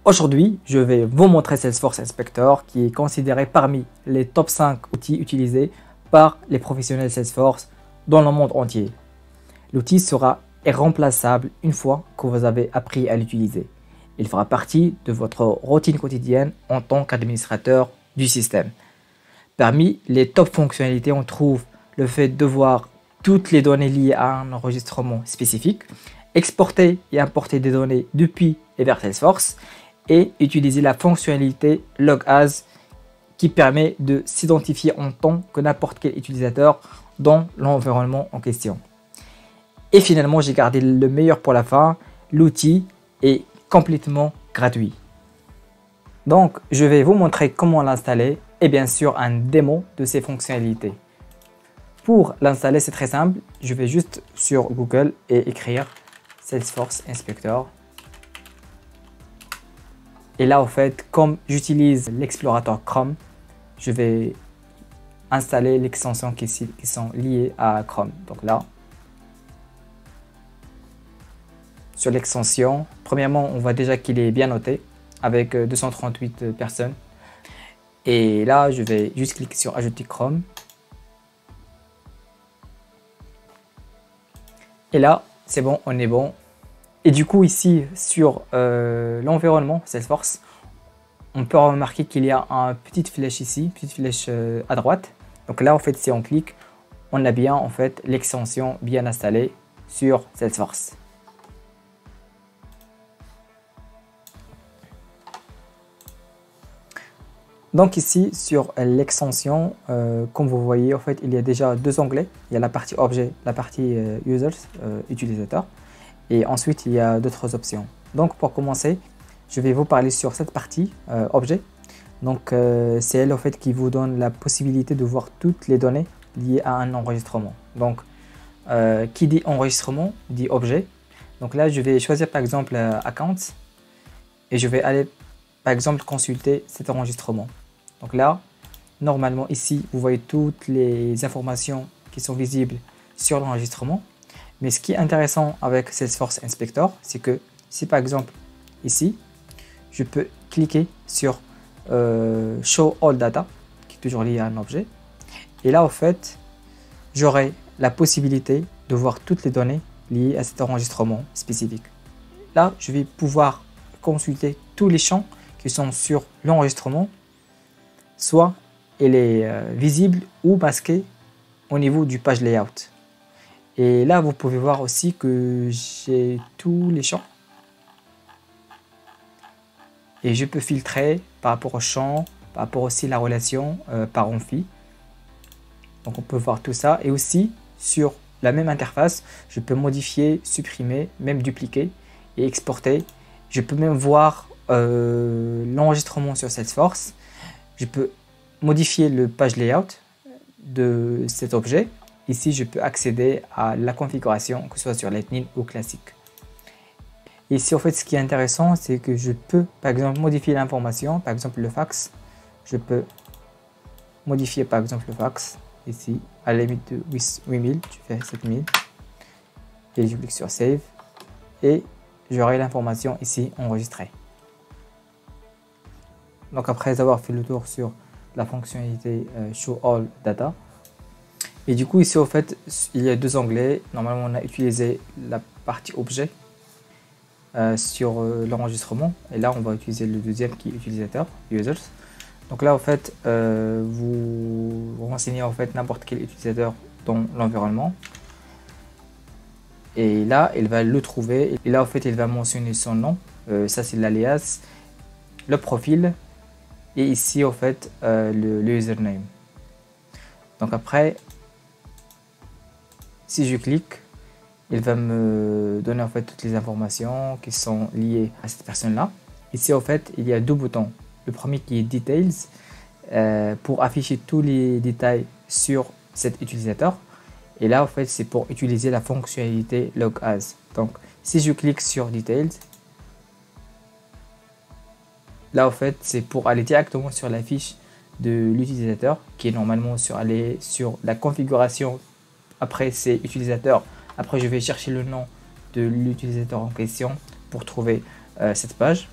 Aujourd'hui, je vais vous montrer Salesforce Inspector qui est considéré parmi les top 5 outils utilisés par les professionnels Salesforce dans le monde entier. L'outil sera irremplaçable une fois que vous avez appris à l'utiliser. Il fera partie de votre routine quotidienne en tant qu'administrateur du système. Parmi les top fonctionnalités, on trouve le fait de voir toutes les données liées à un enregistrement spécifique, exporter et importer des données depuis et vers Salesforce, et utiliser la fonctionnalité Log As qui permet de s'identifier en tant que n'importe quel utilisateur dans l'environnement en question. Et finalement, j'ai gardé le meilleur pour la fin, l'outil est complètement gratuit. Donc, je vais vous montrer comment l'installer et bien sûr un démo de ces fonctionnalités. Pour l'installer, c'est très simple, je vais juste sur Google et écrire Salesforce Inspector. Et là, en fait, comme j'utilise l'explorateur Chrome, je vais installer l'extension qui sont liées à Chrome. Donc là, sur l'extension, premièrement, on voit déjà qu'il est bien noté avec 238 personnes. Et là, je vais juste cliquer sur Ajouter Chrome. Et là, c'est bon, on est bon. Et du coup, ici, sur l'environnement Salesforce, on peut remarquer qu'il y a une petite flèche ici, petite flèche à droite. Donc là, en fait, si on clique, on a bien en fait l'extension bien installée sur Salesforce. Donc ici, sur l'extension, comme vous voyez, en fait, il y a déjà deux onglets. Il y a la partie objet, la partie users, utilisateur. Et ensuite, il y a d'autres options. Donc, pour commencer, je vais vous parler sur cette partie objet. Donc, c'est elle en fait qui vous donne la possibilité de voir toutes les données liées à un enregistrement. Donc, qui dit enregistrement dit objet. Donc là, je vais choisir par exemple Accounts et je vais aller par exemple consulter cet enregistrement. Donc là, normalement ici, vous voyez toutes les informations qui sont visibles sur l'enregistrement. Mais ce qui est intéressant avec Salesforce Inspector, c'est que si par exemple ici, je peux cliquer sur Show All Data, qui est toujours lié à un objet. Et là, en fait, j'aurai la possibilité de voir toutes les données liées à cet enregistrement spécifique. Là, je vais pouvoir consulter tous les champs qui sont sur l'enregistrement, soit elle est visible ou masquée au niveau du page layout. Et là, vous pouvez voir aussi que j'ai tous les champs. Et je peux filtrer par rapport aux champs, par rapport aussi à la relation parent-fille. Donc on peut voir tout ça. Et aussi, sur la même interface, je peux modifier, supprimer, même dupliquer et exporter. Je peux même voir l'enregistrement sur Salesforce. Je peux modifier le page layout de cet objet. Ici, je peux accéder à la configuration, que ce soit sur Lightning ou classique. Ici, en fait, ce qui est intéressant, c'est que je peux, par exemple, modifier l'information. Par exemple, le fax. Je peux modifier, par exemple, le fax. Ici, à la limite de 8000, tu fais 7000. Et je clique sur Save. Et j'aurai l'information ici enregistrée. Donc, après avoir fait le tour sur la fonctionnalité Show All Data, et du coup, ici, en fait, il y a deux onglets. Normalement, on a utilisé la partie objet sur l'enregistrement. Et là, on va utiliser le deuxième qui est utilisateur, users. Donc là, en fait, vous renseignez en fait n'importe quel utilisateur dans l'environnement. Et là, il va le trouver. Et là, en fait, il va mentionner son nom. Ça, c'est l'alias, le profil. Et ici, en fait, le username. Donc après, si je clique, il va me donner en fait toutes les informations qui sont liées à cette personne-là. Ici, en fait, il y a deux boutons. Le premier qui est Details pour afficher tous les détails sur cet utilisateur. Et là, en fait, c'est pour utiliser la fonctionnalité Log As. Donc, si je clique sur Details, là, en fait, c'est pour aller directement sur la fiche de l'utilisateur qui est normalement aller sur la configuration. Après, c'est utilisateur. Après, je vais chercher le nom de l'utilisateur en question pour trouver cette page.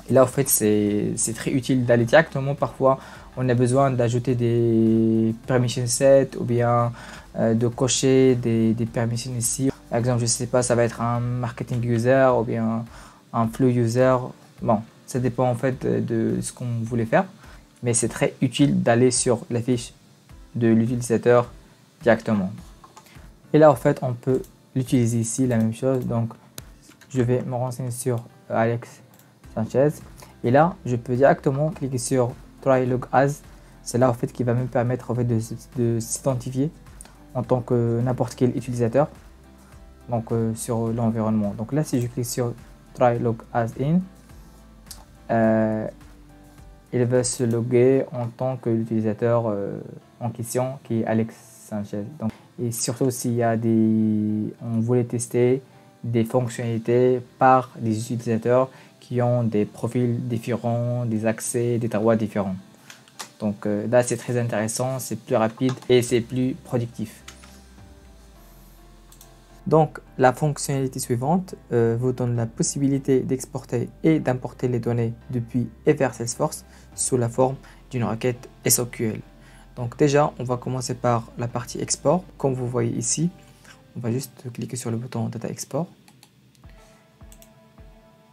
Et là, en fait, c'est très utile d'aller directement. Parfois, on a besoin d'ajouter des permission sets ou bien de cocher des permissions ici. Par exemple, je sais pas, ça va être un marketing user ou bien un flow user. Bon, ça dépend en fait de ce qu'on voulait faire. Mais c'est très utile d'aller sur la fiche de l'utilisateur directement. Et là, en fait, on peut l'utiliser ici, la même chose. Donc, je vais me renseigner sur Alex Sanchez. Et là, je peux directement cliquer sur Try Log As. C'est là, en fait, qui va me permettre en fait, de s'identifier en tant que n'importe quel utilisateur. Donc, sur l'environnement. Donc là, si je clique sur Try Log As In, il va se loguer en tant que l'utilisateur en question qui est Alex Sanchez. Donc, et surtout s'il y a on voulait tester des fonctionnalités par des utilisateurs qui ont des profils différents, des accès, des droits différents. Donc là c'est très intéressant, c'est plus rapide et c'est plus productif. Donc la fonctionnalité suivante vous donne la possibilité d'exporter et d'importer les données depuis et vers Salesforce sous la forme d'une requête SOQL. Donc déjà on va commencer par la partie export. Comme vous voyez ici, on va juste cliquer sur le bouton Data Export.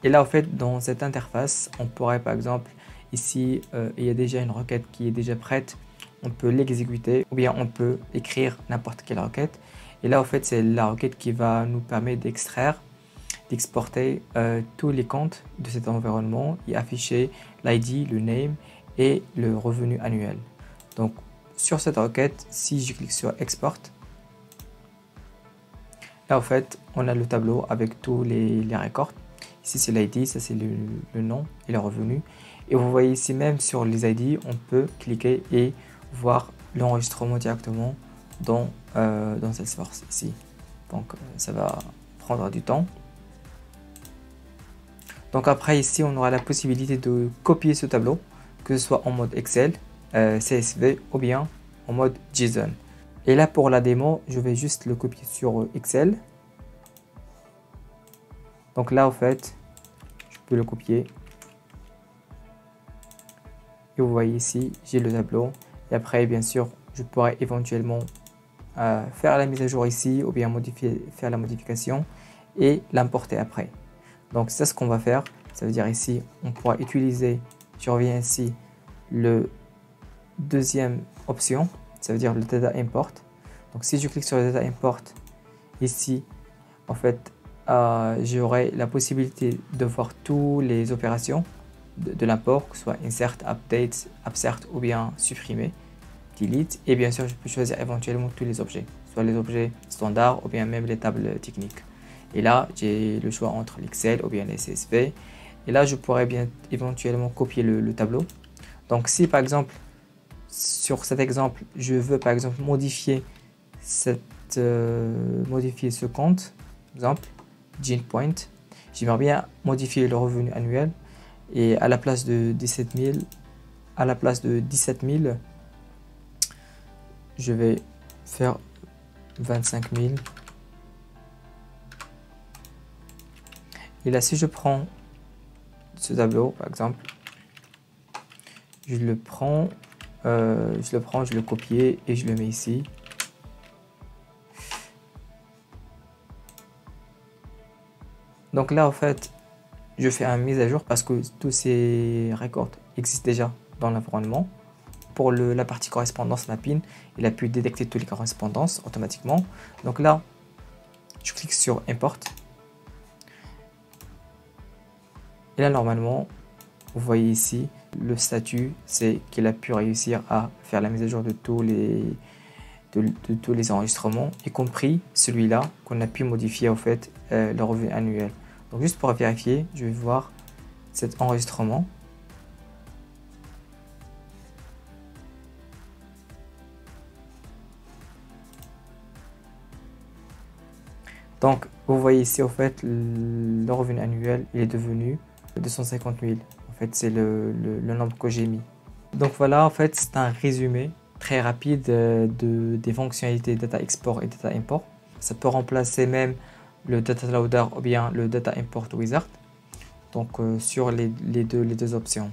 Et là en fait dans cette interface on pourrait par exemple ici il y a déjà une requête qui est déjà prête, on peut l'exécuter ou bien on peut écrire n'importe quelle requête. Et là, en fait, c'est la requête qui va nous permettre d'extraire, d'exporter tous les comptes de cet environnement et afficher l'ID, le name et le revenu annuel. Donc, sur cette requête, si je clique sur Export, là, en fait, on a le tableau avec tous les records. Ici, c'est l'ID, ça, c'est le nom et le revenu. Et vous voyez ici, même sur les ID, on peut cliquer et voir l'enregistrement directement dans Salesforce ici. Donc ça va prendre du temps. Donc après ici on aura la possibilité de copier ce tableau, que ce soit en mode Excel, CSV ou bien en mode JSON. Et là pour la démo je vais juste le copier sur Excel. Donc là en fait je peux le copier et vous voyez ici j'ai le tableau. Et après bien sûr je pourrais éventuellement faire la mise à jour ici ou bien faire la modification et l'importer après. Donc c'est ce qu'on va faire. Ça veut dire ici on pourra utiliser, je reviens ici, le deuxième option, ça veut dire le data import. Donc si je clique sur le data import ici, en fait j'aurai la possibilité de voir toutes les opérations de l'import, que ce soit insert, update, upsert ou bien supprimer, delete. Et bien sûr je peux choisir éventuellement tous les objets, soit les objets standards ou bien même les tables techniques. Et là j'ai le choix entre l'Excel ou bien les CSV. Et là je pourrais bien éventuellement copier le tableau. Donc si par exemple sur cet exemple je veux par exemple modifier modifier ce compte, par exemple Gene Point, j'aimerais bien modifier le revenu annuel et à la place de 17 000, je vais faire 25 000. Et là, si je prends ce tableau, par exemple, je le copie et je le mets ici. Donc là, en fait, je fais une mise à jour parce que tous ces records existent déjà dans l'environnement. Pour la partie correspondance mapping, il a pu détecter toutes les correspondances automatiquement. Donc là, je clique sur Import. Et là, normalement, vous voyez ici, le statut, c'est qu'il a pu réussir à faire la mise à jour de tous les enregistrements, y compris celui-là qu'on a pu modifier en fait le revenu annuel. Donc juste pour vérifier, je vais voir cet enregistrement. Donc vous voyez ici en fait le revenu annuel il est devenu 250 000. En fait c'est le nombre que j'ai mis. Donc voilà, en fait c'est un résumé très rapide des fonctionnalités data export et data import. Ça peut remplacer même le data loader ou bien le data import wizard. Donc sur les deux options.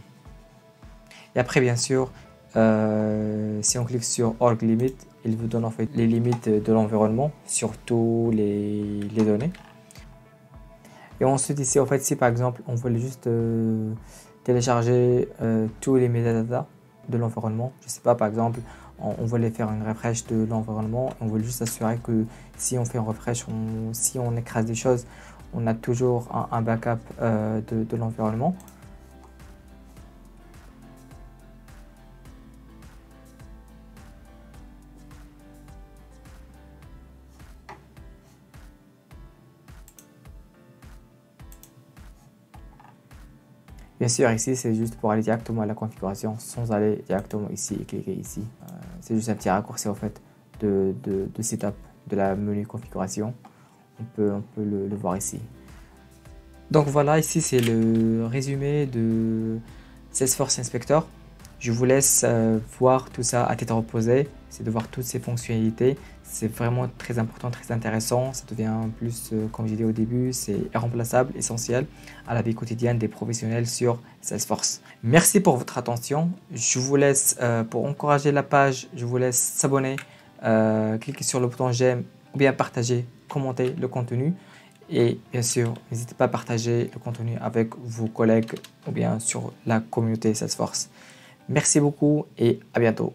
Et après bien sûr, si on clique sur Org Limit, il vous donne en fait les limites de l'environnement sur tous les données. Et ensuite ici en fait si par exemple on veut juste télécharger tous les métadatas de l'environnement, je sais pas, par exemple on voulait faire une refresh de l'environnement, on veut juste s'assurer que si on fait un refresh, si on écrase des choses, on a toujours un backup de l'environnement. Bien sûr, ici, c'est juste pour aller directement à la configuration sans aller directement ici et cliquer ici. C'est juste un petit raccourci en fait de setup de la menu configuration. On peut le voir ici. Donc voilà, ici c'est le résumé de Salesforce Inspector. Je vous laisse voir tout ça à tête reposée, c'est de voir toutes ces fonctionnalités. C'est vraiment très important, très intéressant. Ça devient plus, comme j'ai dit au début, c'est irremplaçable, essentiel à la vie quotidienne des professionnels sur Salesforce. Merci pour votre attention. Je vous laisse, pour encourager la page, je vous laisse s'abonner, cliquer sur le bouton j'aime ou bien partager, commenter le contenu. Et bien sûr, n'hésitez pas à partager le contenu avec vos collègues ou bien sur la communauté Salesforce. Merci beaucoup et à bientôt.